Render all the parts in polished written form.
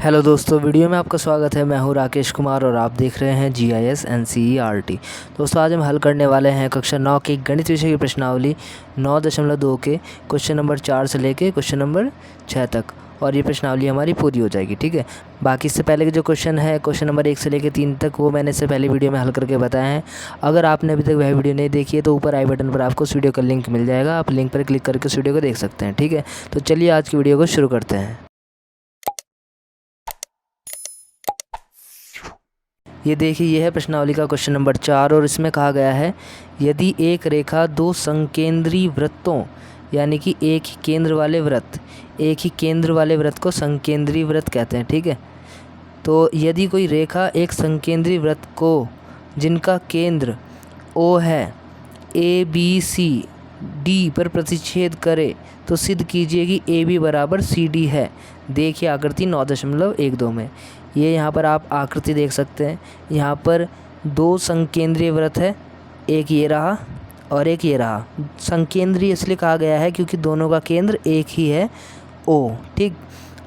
Hello दोस्तों, video में आपका स्वागत है। मैं हूं राकेश कुमार और आप देख रहे हैं GIS NCERT। दोस्तों, आज हम हल करने वाले हैं कक्षा 9 की गणित विषय की प्रश्नावली 9.2 के क्वेश्चन नंबर 4 से लेके क्वेश्चन नंबर 6 तक, और ये प्रश्नावली हमारी पूरी हो जाएगी। ठीक है, बाकी इससे पहले के जो क्वेश्चन है क्वेश्चन नंबर 1 से लेकर 3 तक, वो मैंने इससे पहले वीडियो में हल करके बताए हैं। अगर आपने अभी तक वह वीडियो नहीं देखी है तो ऊपर आई बटन पर आपको उस वीडियो का लिंक मिल जाएगा, आप लिंक पर क्लिक करके उस वीडियो को देख सकते हैं। ठीक है, तो चलिए आज की वीडियो को शुरू करते हैं। ये देखिए, ये है प्रश्नावली का क्वेश्चन नंबर 4 और इसमें कहा गया है यदि एक रेखा दो संकेंद्री वृत्तों यानी कि एक ही केंद्र वाले वृत्त को संकेंद्री वृत्त कहते हैं। ठीक है, तो यदि कोई रेखा एक संकेंद्री वृत्त को जिनका केंद्र O है ABCD पर प्रतिच्छेद करे तो सिद्ध कीजिए कि AB बराबर CD है। देखिए आकृति 9.12 में। ये यहाँ पर आप आकृति देख सकते हैं। यहाँ पर दो संकेंद्रीय वृत्त है, एक ये रहा और एक ये रहा। संकेंद्रीय इसलिए कहा गया है क्योंकि दोनों का केंद्र एक ही है O। ठीक,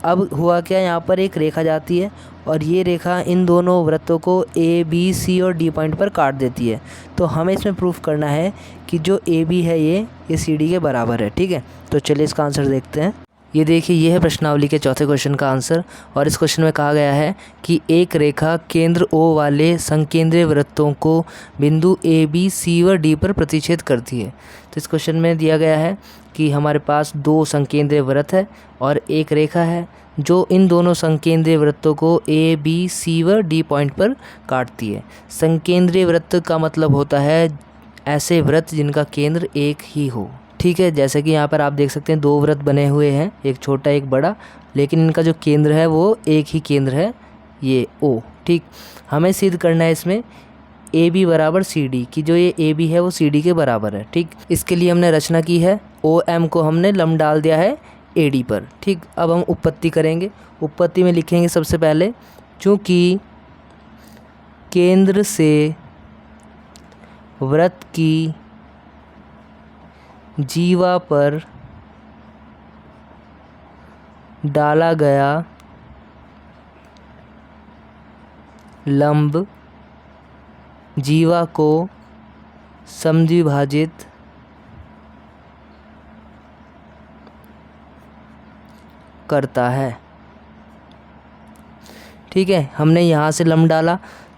अब हुआ क्या, यहाँ पर एक रेखा जाती है और ये रेखा इन दोनों वृत्तों को A, B, C और D पॉइंट पर काट देती है। तो हमें इसमें प्रूफ करना है कि जो AB है ये CD के बराबर है। ठीक है, तो चलिए इसका आंसर देखते हैं। ये देखिए, ये है प्रश्नावली के चौथे क्वेश्चन का आंसर और इस क्वेश्चन में कहा गया है कि एक रेखा केंद्र O वाले संकेंद्रीय वृत्तों को बिंदु A, B, C व D पर प्रतिच्छेद करती है। तो इस क्वेश्चन में दिया गया है कि हमारे पास दो संकेंद्रीय वृत्त है और एक रेखा है जो इन दोनों संकेंद्रीय वृत्तों को A, B, C व D पॉइंट पर काटती है। संकेंद्रीय वृत्त का मतलब होता है ऐसे वृत्त जिनका केंद्र एक ही हो। ठीक है, जैसे कि यहाँ पर आप देख सकते हैं दो वृत्त बने हुए हैं, एक छोटा एक बड़ा, लेकिन इनका जो केंद्र है वो एक ही केंद्र है, ये O। ठीक, हमें सिद्ध करना है इसमें AB बराबर CD कि जो ये AB है वो CD के बराबर है। ठीक, इसके लिए हमने रचना की है, OM को हमने लंब डाल दिया है AD पर। ठीक, अब हम उत्पत्ति करेंगे। उत्पत्ति में लिखेंगे सबसे पहले, चूँकि केंद्र से वृत्त की जीवा पर डाला गया लंब जीवा को समद्विभाजित करता है। ठीक है, हमने यहाँ से लंब डाला,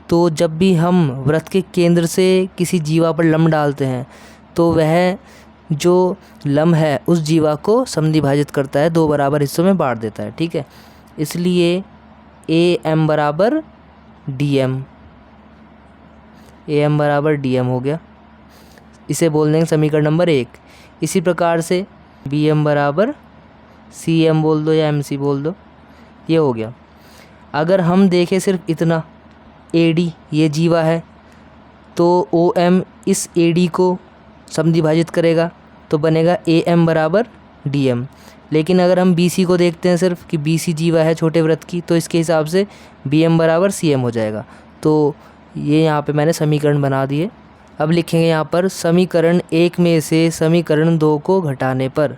तो जब भी हम वृत्त के केंद्र से किसी जीवा पर लंब डालते हैं तो वह जो लंब है उस जीवा को समद्विभाजित करता है, दो बराबर हिस्सों में बांट देता है। ठीक है, इसलिए AM बराबर DM, AM बराबर DM हो गया। इसे बोल देंगे समीकरण नंबर 1। इसी प्रकार से BM बराबर CM बोल दो या MC बोल दो, ये हो गया। अगर हम देखें सिर्फ इतना, AD ये जीवा है तो OM इस AD को समद्विभाजित करेगा तो बनेगा AM बराबर DM। लेकिन अगर हम BC को देखते हैं सिर्फ कि BC जीवा है छोटे वृत्त की, तो इसके हिसाब से BM बराबर CM हो जाएगा। तो ये यहाँ पे मैंने समीकरण बना दिए। अब लिखेंगे यहाँ पर समीकरण 1 में से समीकरण 2 को घटाने पर।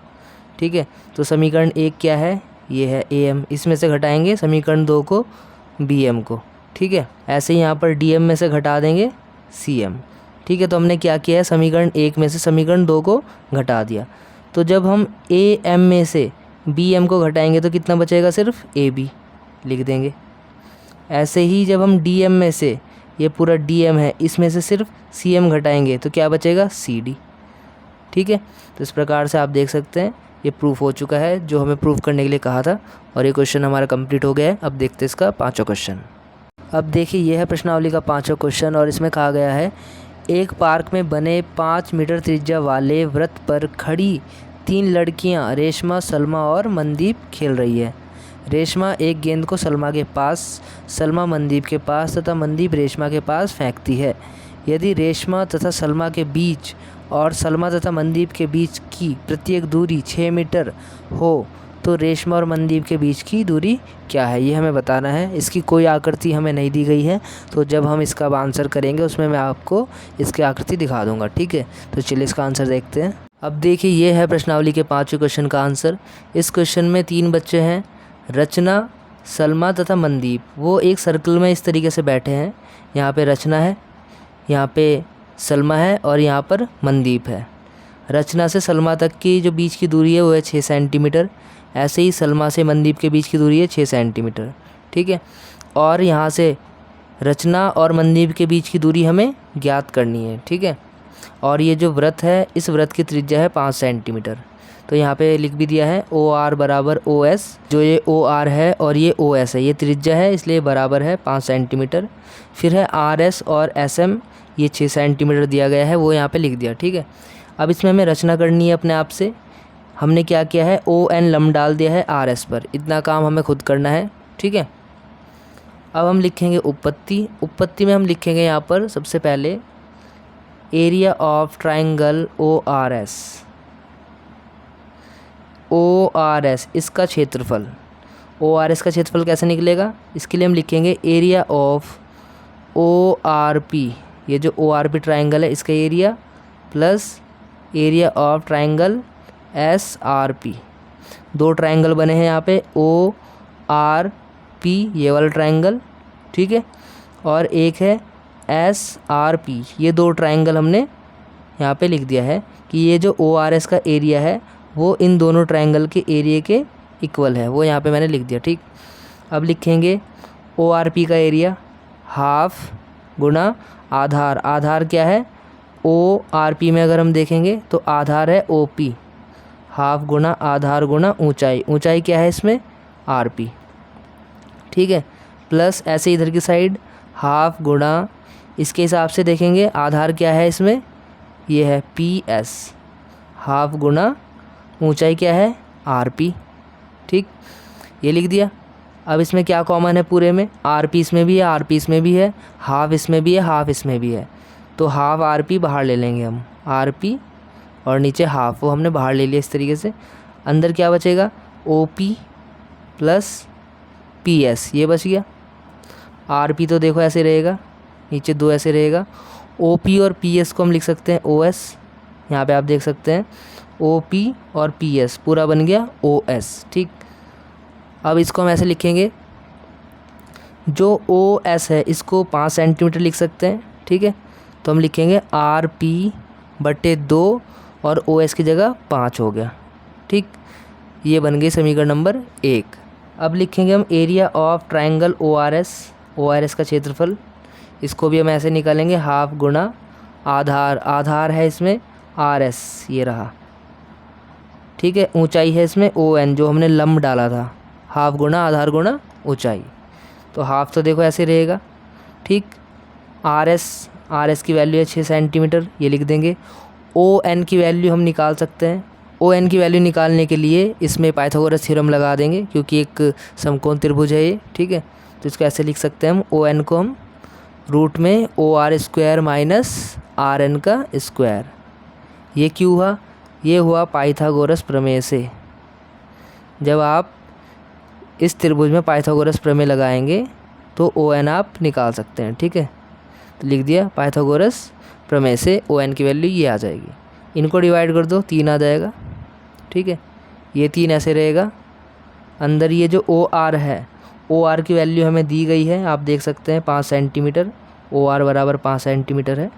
ठीक है, तो समीकरण 1 क्या है, ये है AM, इसमें से घटाएंगे समीकरण 2 को BM को। ठीक है, ऐसे ही यहाँ पर DM में से घटा देंगे CM। ठीक है, तो हमने क्या किया है, समीकरण 1 में से समीकरण 2 को घटा दिया। तो जब हम AM में से BM को घटाएंगे तो कितना बचेगा, सिर्फ AB लिख देंगे। ऐसे ही जब हम DM में से, ये पूरा DM है, इसमें से सिर्फ CM घटाएंगे तो क्या बचेगा, CD। ठीक है, तो इस प्रकार से आप देख सकते हैं ये प्रूफ हो चुका है जो हमें प्रूफ करने के लिए कहा था, और ये क्वेश्चन हमारा कंप्लीट हो गया है। अब देखते हैं इसका 5वां क्वेश्चन। अब देखिए, ये है प्रश्नावली का 5वां क्वेश्चन और इसमें कहा गया है एक पार्क में बने 5 मीटर त्रिज्या वाले वृत्त पर खड़ी 3 लड़कियां रेशमा, सलमा और मनदीप खेल रही है। रेशमा एक गेंद को सलमा के पास, सलमा मनदीप के पास तथा मनदीप रेशमा के पास फेंकती है। यदि रेशमा तथा सलमा के बीच और सलमा तथा मनदीप के बीच की प्रत्येक दूरी 6 मीटर हो तो रेशमा और मनदीप के बीच की दूरी क्या है, ये हमें बताना है। इसकी कोई आकृति हमें नहीं दी गई है, तो जब हम इसका आंसर करेंगे उसमें मैं आपको इसकी आकृति दिखा दूंगा। ठीक है, तो चलिए इसका आंसर देखते हैं। अब देखिए, ये है प्रश्नावली के 5वें क्वेश्चन का आंसर। इस क्वेश्चन में 3 बच्चे हैं, रचना, सलमा तथा मनदीप वो एक सर्कल में इस तरीके से बैठे हैं। यहाँ पे रचना है, यहाँ पे सलमा है और यहाँ पर मनदीप है। रचना से सलमा तक की जो बीच की दूरी है वो है 6 सेंटीमीटर। ऐसे ही सलमा से मनदीप के बीच की दूरी है 6 सेंटीमीटर, ठीक है। और यहाँ से रचना और मनदीप के बीच की दूरी हमें ज्ञात करनी है, ठीक है। और ये जो वृत्त है, इस वृत्त की त्रिज्या है 5 सेंटीमीटर। तो यहाँ पे लिख भी दिया है OR बराबर OS। जो ये OR है और ये OS है, ये त्रिज्या है, इसलिए बराबर है 5 सेंटीमीटर। फिर है RS और SM, ये 6 सेंटीमीटर दिया गया है, वो यहाँ पे लिख दिया, ठीक है। अब इसमें हमें रचना करनी है अपने आप से। हमने क्या किया है, ON लम डाल दिया है RS पर। इतना काम हमें खुद करना है, ठीक है। अब हम लिखेंगे उपपत्ति। उपपत्ति में हम लिखेंगे यहाँ पर सबसे पहले area of triangle ORS। ORS इसका क्षेत्रफल। ORS का क्षेत्रफल कैसे निकलेगा, इसके लिए हम लिखेंगे एरिया ऑफ ORP। ये जो ORP ट्राइंगल है इसका area plus area of triangle SRP। दो ट्राइंगल बने हैं यहाँ पे ORP, ये वाला ट्राइंगल, ठीक है। और एक है SRP। ये दो ट्राइंगल हमने यहाँ पे लिख दिया है कि ये जो ORS का एरिया है वो इन दोनों ट्राइंगल के एरिया के इक्वल है, वो यहाँ पे मैंने लिख दिया, ठीक। अब लिखेंगे ORP का एरिया हाफ गुना आधार। आधार क्या है, ORP में अगर हम देखेंगे तो आधार है OP। हाफ गुना आधार गुना ऊंचाई। ऊंचाई क्या है इसमें, RP, ठीक है। प्लस ऐसे इधर की साइड हाफ गुना, इसके हिसाब से देखेंगे आधार क्या है इसमें, ये है PS। हाफ गुना ऊंचाई क्या है, RP, ठीक। ये लिख दिया। अब इसमें क्या कॉमन है पूरे में, RP इसमें भी है, RP इसमें भी है, हाफ इसमें भी है, हाफ इसमें भी है। तो हाफ RP बाहर ले लेंगे हम, RP और नीचे हाफ, वो हमने बाहर ले लिया इस तरीके से। अंदर क्या बचेगा, OP प्लस PS, ये बच गया। RP तो देखो ऐसे रहेगा, नीचे 2 ऐसे रहेगा। OP और PS को हम लिख सकते हैं OS। यहाँ पे आप देख सकते हैं OP और PS पूरा बन गया OS, ठीक। अब इसको हम ऐसे लिखेंगे, जो OS है इसको 5 सेंटीमीटर लिख सकते हैं, ठीक है। तो हम लिखेंगे RP/2 और OS की जगह 5 हो गया, ठीक। ये बन गई समीकरण नंबर 1। अब लिखेंगे हम area of triangle ORS। ORS का क्षेत्रफल, इसको भी हम ऐसे निकालेंगे हाफ गुना आधार। आधार है इसमें RS, ये रहा, ठीक है। ऊंचाई है इसमें ON, जो हमने लंब डाला था, हाफ गुना आधार गुना ऊंचाई। तो हाफ तो देखो ऐसे रहेगा, ठीक। RS की वैल्यू है 6 सेंटीमीटर, ये लिख देंगे। ON की वैल्यू हम निकाल सकते हैं। ON की वैल्यू निकालने के लिए इसमें पाइथागोरस थ्योरम लगा देंगे, क्योंकि एक समकोण त्रिभुज है ये, ठीक है। तो इसको ऐसे लिख सकते हैं हम, ON को हम रूट में OR² माइनस RN का स्क्वायर। ये क्यों हुआ, ये हुआ पाइथागोरस प्रमेय से। जब आप इस त्रिभुज में पाइथागोरस प्रमेय लगाएंगे तो ON आप निकाल सकते हैं, ठीक है। तो लिख दिया पाइथागोरस प्रमेय से ON की वैल्यू ये आ जाएगी। इनको डिवाइड कर दो, 3 आ जाएगा, ठीक है। ये 3 ऐसे रहेगा। अंदर ये जो OR है, OR की वैल्यू हमें दी गई है, आप देख सकते हैं 5 सेंटीमीटर। OR बराबर 5 सेंटीमीटर है।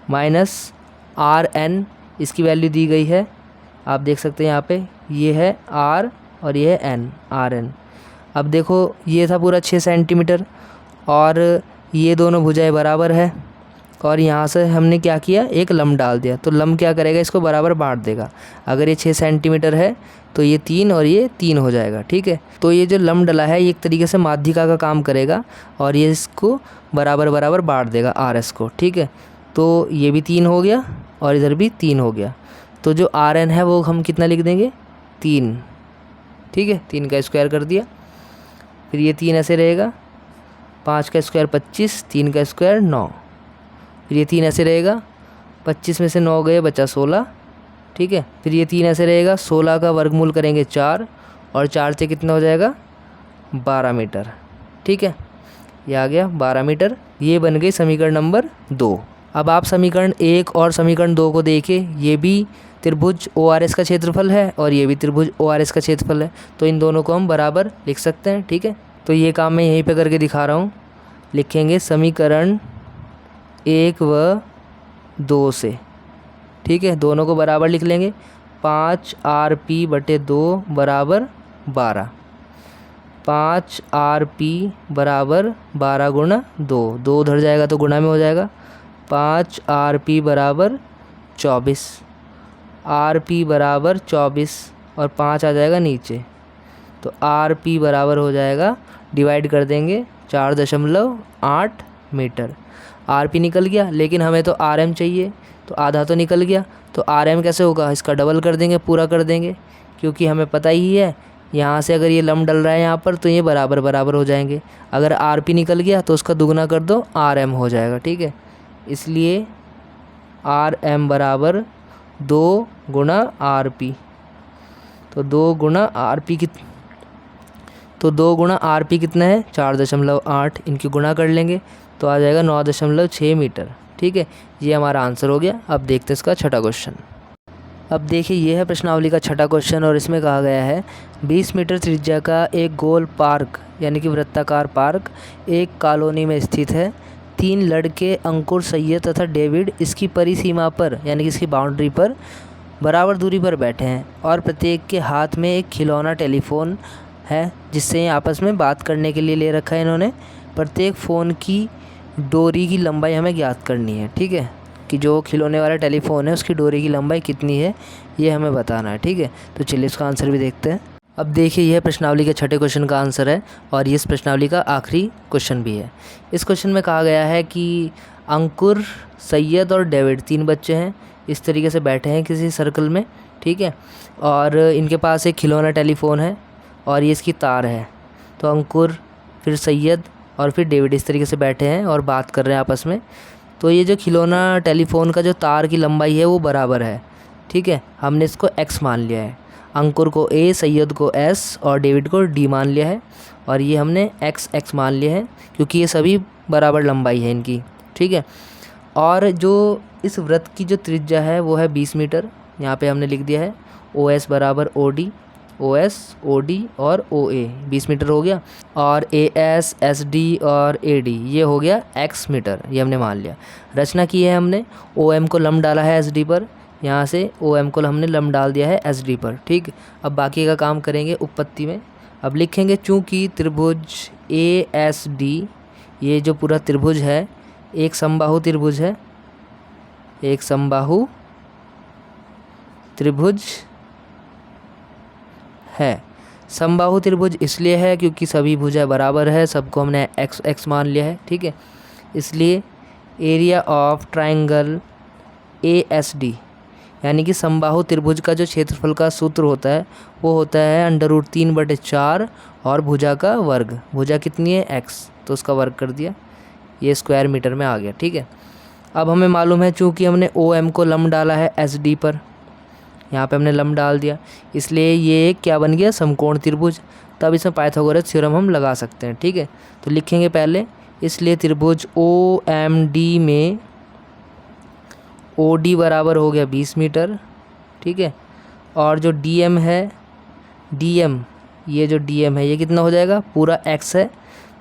माइनस RN, इसकी वैल्यू दी गई है, आप देख सकते हैं यहाँ पे, ये है R और ये है N, RN। अब देखो ये था पूरा 6 सेंटीमीटर और ये दोनों भुजाएं बराबर है, और यहाँ से हमने क्या किया, एक लंब डाल दिया। तो लंब क्या करेगा, इसको बराबर बांट देगा। अगर ये 6 सेंटीमीटर है तो ये 3 और ये 3 हो जाएगा, ठीक है। तो ये जो लंब डला है ये एक तरीके से माध्यिका का काम करेगा और ये इसको बराबर बराबर बांट देगा RS को, ठीक है। तो ये भी 3 हो गया और इधर भी 3 हो गया। तो जो RN है वो हम कितना लिख देंगे, 3, ठीक है। 3 का स्क्वायर कर दिया। फिर ये 3 ऐसे रहेगा, 5 का स्क्वायर 25, 3 का स्क्वायर 9। फिर ये 3 ऐसे रहेगा, 25 में से 9 गए, बचा 16, ठीक है। फिर ये 3 ऐसे रहेगा, 16 का वर्गमूल करेंगे 4 और 4 से कितना हो जाएगा, 12 मीटर, ठीक है। ये आ गया 12 मीटर। ये बन गई समीकरण नंबर 2। अब आप समीकरण 1 और समीकरण 2 को देखें, ये भी त्रिभुज ORS का क्षेत्रफल है और ये भी त्रिभुज ORS का क्षेत्रफल है। तो इन दोनों को हम बराबर लिख सकते हैं, ठीक है। तो ये काम मैं यहीं पे करके दिखा रहा हूँ। लिखेंगे समीकरण 1 व 2 से, ठीक है, दोनों को बराबर लिख लेंगे। 5Rp/2 बराबर 12। 5Rp बराबर 12 गुणा 2, 2 उधर जाएगा तो गुणा में हो जाएगा। 5Rp बराबर 24, Rp बराबर 24 और 5 आ जाएगा नीचे, तो Rp बराबर हो जाएगा, डिवाइड कर देंगे 4.8 मीटर। Rp निकल गया, लेकिन हमें तो Rm चाहिए, तो आधा तो निकल गया, तो Rm कैसे होगा, इसका डबल कर देंगे, पूरा कर देंगे, क्योंकि हमें पता ही है यहाँ से अगर ये लंब डल रहा है यहाँ पर तो ये बराबर बराबर हो जाएंगे। अगर Rp निकल गया तो उसका दुगना कर दो, Rm हो जाएगा, ठीक है। इसलिए Rm बराबर 2 गुणा Rp, तो 2 गुणा Rp कितना है, 4.8, इनकी गुणा कर लेंगे तो आ जाएगा 9.6 मीटर, ठीक है। ये हमारा आंसर हो गया। अब देखते हैं इसका छठा क्वेश्चन। अब देखिए ये है प्रश्नावली का छठा क्वेश्चन और इसमें कहा गया है 20 मीटर त्रिज्या का एक गोल पार्क यानी कि वृत्ताकार पार्क एक कॉलोनी में स्थित है। 3 लड़के अंकुर, सैयद तथा डेविड इसकी परिसीमा पर यानी कि इसकी बाउंड्री पर बराबर दूरी पर बैठे हैं और प्रत्येक के हाथ में एक खिलौना टेलीफोन है जिससे आपस में बात करने के लिए ले रखा है इन्होंने। प्रत्येक फ़ोन की डोरी की लंबाई हमें ज्ञात करनी है, ठीक है, कि जो खिलौने वाला टेलीफोन है उसकी डोरी की लंबाई कितनी है ये हमें बताना है, ठीक है। तो चलिए इसका आंसर भी देखते हैं। अब देखिए यह प्रश्नावली के छठे क्वेश्चन का आंसर है और ये इस प्रश्नावली का आखिरी क्वेश्चन भी है। इस क्वेश्चन में कहा गया है कि अंकुर, सैयद और डेविड 3 बच्चे हैं, इस तरीके से बैठे हैं किसी सर्कल में, ठीक है, और इनके पास एक खिलौना टेलीफोन है और ये इसकी तार है। तो अंकुर, फिर सैयद और फिर डेविड इस तरीके से बैठे हैं और बात कर रहे हैं आपस में। तो ये जो खिलौना टेलीफोन का जो तार की लंबाई है वो बराबर है, ठीक है। हमने इसको x मान लिया है, अंकुर को a, सैयद को s और डेविड को d मान लिया है और ये हमने x मान लिया है क्योंकि ये सभी बराबर लंबाई है इनकी, ठीक है। और जो इस वृत्त की जो त्रिज्या है वो है 20 मीटर। यहाँ पे हमने लिख दिया है OS बराबर OD, OS, OD और OA 20 मीटर हो गया, और AS, SD और AD ये हो गया x मीटर, ये हमने मान लिया। रचना की है हमने, OM को लंब डाला है SD पर, यहाँ से OM को हमने लंब डाल दिया है SD पर, ठीक। अब बाकी का काम करेंगे उपपत्ति में। अब लिखेंगे चूँकि त्रिभुज ASD ये जो पूरा त्रिभुज है एक समबाहु त्रिभुज है, एक समबाहु त्रिभुज है। समबाहु त्रिभुज इसलिए है क्योंकि सभी भुजा बराबर है, सबको हमने x मान लिया है, ठीक है। इसलिए एरिया ऑफ ट्रायंगल ASD यानी कि समबाहु त्रिभुज का जो क्षेत्रफल का सूत्र होता है वो होता है √3/4 और भुजा का वर्ग। भुजा कितनी है x, तो उसका वर्ग कर दिया, ये स्क्वायर मीटर में आ गया, ठीक है। अब हमें मालूम है चूँकि हमने OM को लंब डाला है SD पर, यहाँ पे हमने लंब डाल दिया, इसलिए ये एक क्या बन गया, समकोण त्रिभुज। तब इसमें पाइथागोरस थ्योरम हम लगा सकते हैं, ठीक है। तो लिखेंगे पहले, इसलिए त्रिभुज OMD में OD बराबर हो गया 20 मीटर, ठीक है। और जो DM है, DM ये जो DM है ये कितना हो जाएगा, पूरा x है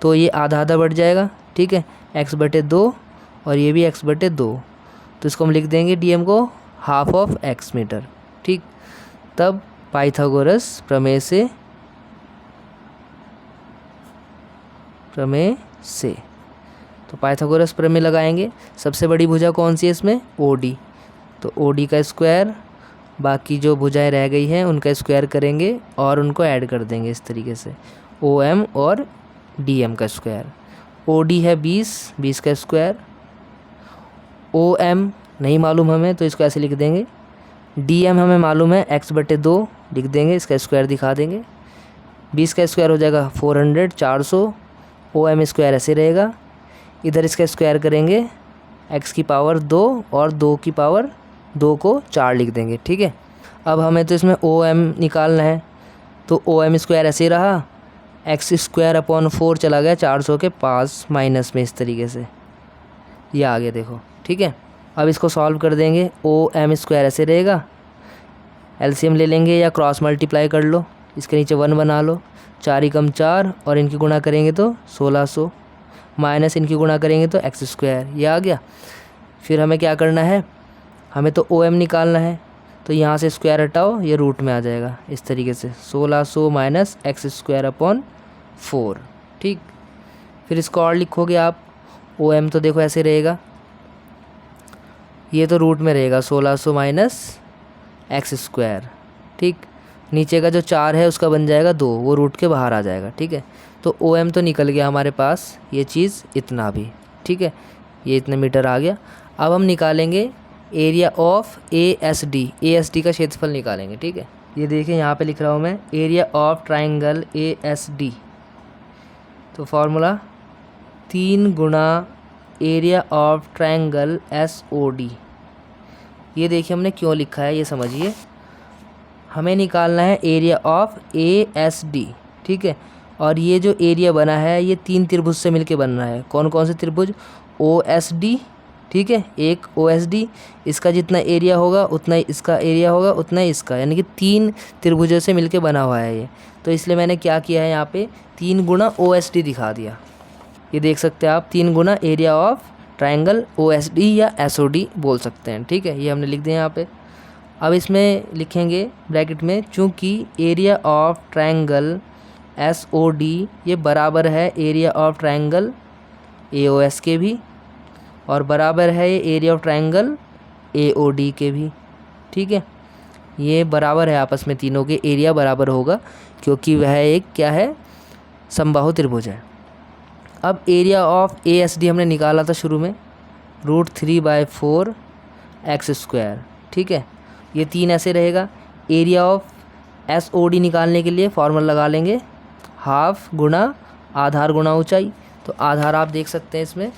तो ये आधा आधा बढ़ जाएगा, ठीक है, x/2 और ये भी x/2, तो इसको हम लिख देंगे DM को हाफ ऑफ x मीटर, ठीक। तब पाइथागोरस प्रमेय से तो पाइथागोरस प्रमेय लगाएंगे। सबसे बड़ी भुजा कौन सी है इसमें, OD, तो OD का स्क्वायर, बाकी जो भुजाएं रह गई हैं उनका स्क्वायर करेंगे और उनको ऐड कर देंगे इस तरीके से, OM और DM का स्क्वायर। OD है 20 का स्क्वायर, OM नहीं मालूम हमें तो इसको ऐसे लिख देंगे, DM हमें मालूम है x/2 लिख देंगे, इसका स्क्वायर दिखा देंगे, 20 का स्क्वायर हो जाएगा 400, OM स्क्वायर ऐसे रहेगा, इधर इसका स्क्वायर करेंगे x की पावर 2 और 2 की पावर 2 को 4 लिख देंगे, ठीक है। अब हमें तो इसमें OM निकालना है, तो OM स्क्वायर ऐसे रहा, x²/4 चला गया 400 के पास माइनस में, इस तरीके से ये आ गया, देखो, ठीक है। अब इसको सॉल्व कर देंगे, OM स्क्वायर ऐसे रहेगा, LCM ले लेंगे या क्रॉस मल्टीप्लाई कर लो, इसके नीचे 1 बना लो, 4 एकम 4 और इनकी गुणा करेंगे तो 1600 माइनस इनकी गुणा करेंगे तो एक्स स्क्वायर, ये आ गया। फिर हमें क्या करना है, हमें तो ओ एम निकालना है, तो यहाँ से स्क्वायर हटाओ, ये रूट में आ जाएगा इस तरीके से 1600 माइनस एक्स स्क्वायर अपॉन 4। ठीक, फिर इसको और लिखोगे आप, ओ एम तो देखो ऐसे रहेगा, ये तो रूट में रहेगा 1600 माइनस एक्स स्क्वायर। ठीक, नीचे का जो 4 है उसका बन जाएगा 2, वो रूट के बाहर आ जाएगा। ठीक है, तो ओ एम तो निकल गया हमारे पास, ये चीज़ इतना भी। ठीक है, ये इतने मीटर आ गया। अब हम निकालेंगे area of A S D का क्षेत्रफल निकालेंगे। ठीक है, ये देखिए यहाँ पे लिख रहा हूँ मैं, area of triangle A S D, तो फॉर्मूला 3 गुणा area of triangle S O D. ये देखिए हमने क्यों लिखा है, ये समझिए। हमें निकालना है area of A S D. ठीक है, और ये जो एरिया बना है ये 3 त्रिभुज से मिलके बन रहा है। कौन कौन से त्रिभुज, ओ एस डी। ठीक है, एक ओ एस डी, इसका जितना एरिया होगा उतना ही इसका एरिया होगा, उतना ही इसका, यानी कि 3 त्रिभुजों से मिलके बना हुआ है ये। तो इसलिए मैंने क्या किया है, यहाँ पे 3 गुणा ओ एस डी दिखा दिया। ये देख सकते हैं आप, 3 गुना area of triangle O S D या एस ओ डी बोल सकते हैं। ठीक है, ये हमने लिख दिया यहाँ पे। अब इसमें लिखेंगे ब्रैकेट में, चूँकि area of triangle S O D ये बराबर है area of triangle A O S के भी, और बराबर है ये area of triangle A O D के भी। ठीक है, ये बराबर है आपस में, तीनों के एरिया बराबर होगा क्योंकि वह एक क्या है, समबाहु त्रिभुज है। अब area of A S D हमने निकाला था शुरू में, √3/4 एक्स स्क्वायर। ठीक है, ये 3 ऐसे रहेगा। Area of S O D निकालने के लिए फॉर्मूला लगा लेंगे, हाफ गुणा आधार गुणा ऊंचाई। तो आधार आप देख सकते हैं इसमें,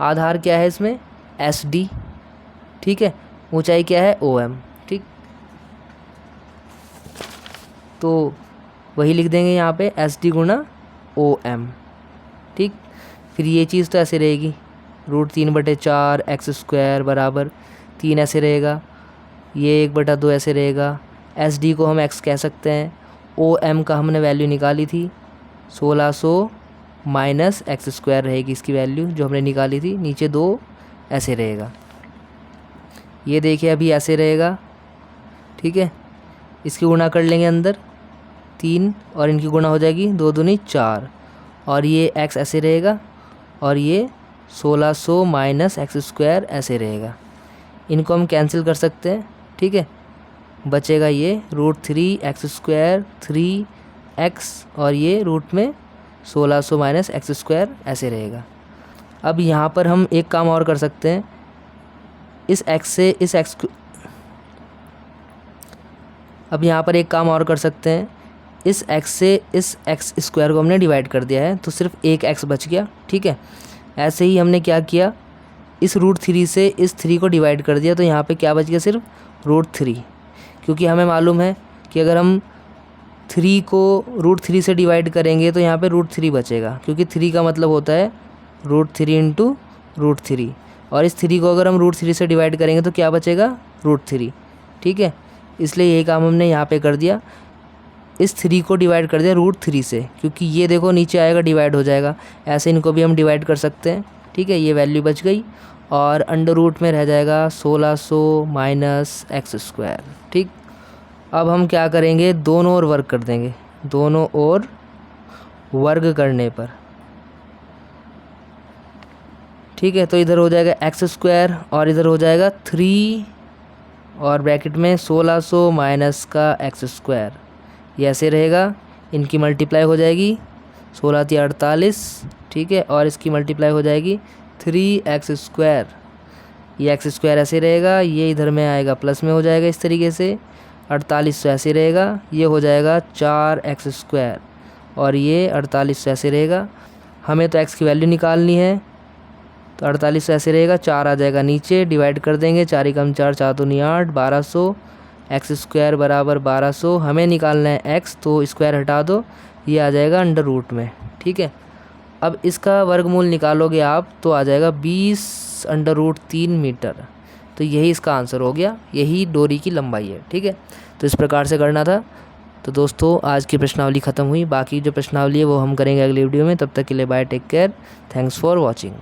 आधार क्या है इसमें, एस डी। ठीक है, ऊंचाई क्या है, ओ एम। ठीक, तो वही लिख देंगे यहाँ पे, एस डी गुणा ओ एम। ठीक, फिर ये चीज़ तो ऐसे रहेगी, √3/4 एक्स स्क्वायर बराबर 3 ऐसे रहेगा, ये 1/2 ऐसे रहेगा। एस डी को हम एक्स कह सकते हैं, ओ एम का हमने वैल्यू निकाली थी 1600 माइनस एक्स स्क्वायर रहेगी इसकी वैल्यू जो हमने निकाली थी, नीचे 2 ऐसे रहेगा। ये देखिए अभी ऐसे रहेगा। ठीक है, इसकी गुणा कर लेंगे अंदर 3 और इनकी गुणा हो जाएगी 2 दूनी 4, और ये एक्स ऐसे रहेगा, और ये 1600 माइनस एक्स स्क्वायर ऐसे रहेगा। इनको हम कैंसिल कर सकते हैं। ठीक है, बचेगा ये √3 एक्स स्क्वायर 3x, और ये रूट में 1600 माइनस एक्स स्क्वायर ऐसे रहेगा। अब यहाँ पर हम एक काम और कर सकते हैं, इस x से इस x को, अब यहाँ पर एक काम और कर सकते हैं, इस x से इस x स्क्वायर को हमने डिवाइड कर दिया है तो सिर्फ एक x बच गया। ठीक है, ऐसे ही हमने क्या किया, इस √3 से इस 3 को डिवाइड कर दिया तो यहाँ पे क्या बच गया, सिर्फ √3, क्योंकि हमें मालूम है कि अगर हम 3 को √3 से डिवाइड करेंगे तो यहाँ पे √3 बचेगा, क्योंकि 3 का मतलब होता है √3 इंटू √3, और इस 3 को अगर हम √3 से डिवाइड करेंगे तो क्या बचेगा, √3। ठीक है, इसलिए यही काम हमने यहाँ पे कर दिया, इस 3 को डिवाइड कर दिया √3 से, क्योंकि ये देखो नीचे आएगा डिवाइड हो जाएगा, ऐसे इनको भी हम डिवाइड कर सकते हैं। ठीक है, ये वैल्यू बच गई, और अंडर रूट में रह जाएगा 1600 माइनस एक्स स्क्वायर। ठीक, अब हम क्या करेंगे, दोनों ओर वर्ग कर देंगे, दोनों ओर वर्ग करने पर। ठीक है, तो इधर हो जाएगा एक्स स्क्वायर और इधर हो जाएगा 3 और ब्रैकेट में 1600 माइनस का एक्स स्क्वायर, ये ऐसे रहेगा, इनकी मल्टीप्लाई हो जाएगी 16 × 48। ठीक है, और इसकी मल्टीप्लाई हो जाएगी 3x स्क्वायर, ये एक्स स्क्वायर ऐसे रहेगा, ये इधर में आएगा प्लस में हो जाएगा इस तरीके से, 4800 ऐसे रहेगा, ये हो जाएगा 4x स्क्वायर, और ये 4800 ऐसे रहेगा। हमें तो x की वैल्यू निकालनी है, तो 4800 ऐसे रहेगा, 4 आ जाएगा नीचे, डिवाइड कर देंगे, 4 एकम 4, 4 दूनी 8, 1200, एक्स स्क्वायर बराबर 1200। हमें निकालना है x, तो स्क्वायर हटा दो, ये आ जाएगा अंडर रूट में। ठीक है, अब इसका वर्गमूल निकालोगे आप तो आ जाएगा 20√3 मीटर, तो यही इसका आंसर हो गया, यही डोरी की लंबाई है। ठीक है, तो इस प्रकार से करना था। तो दोस्तों आज की प्रश्नावली ख़त्म हुई, बाकी जो प्रश्नावली है वो हम करेंगे अगली वीडियो में। तब तक के लिए bye, take care, thanks for watching.